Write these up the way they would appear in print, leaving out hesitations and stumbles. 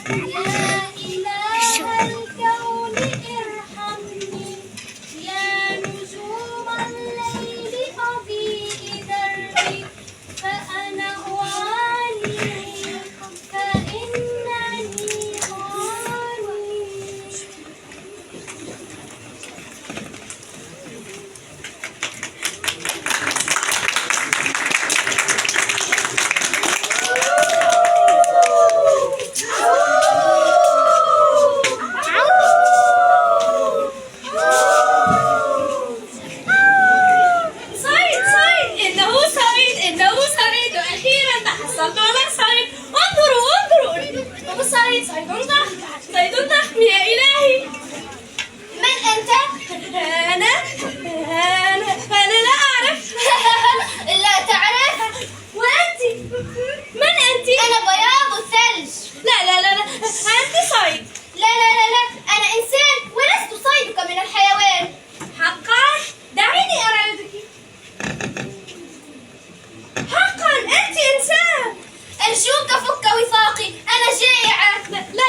يا إله الكون ارحمني، يا نجوم الليل أضيء دربي، فأنا أعاني فإنني أعاني. حصلت على صيد. انظروا انظروا، صيد صيد ضخم يا إلهي. من أنت؟ أنا لا أعرف. لا تعرف؟ وأنت من أنت؟ أنا بياض الثلج. لا أنت صيد. لا أنا إنسان ولست صيدك من الحيوان. حقا؟ دعيني أراودك. حقا أنت إنسان. أرجوك فك وثاقي، أنا جائعة. لا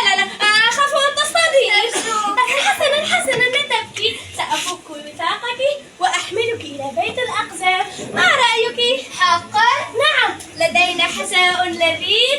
أخاف أن تصطادي. أرجوك. حسنا لا تبكي، سأفك وثاقك وأحملك إلى بيت الأقزام. ما رأيك؟ حقا؟ نعم، لدينا حساء لذيذ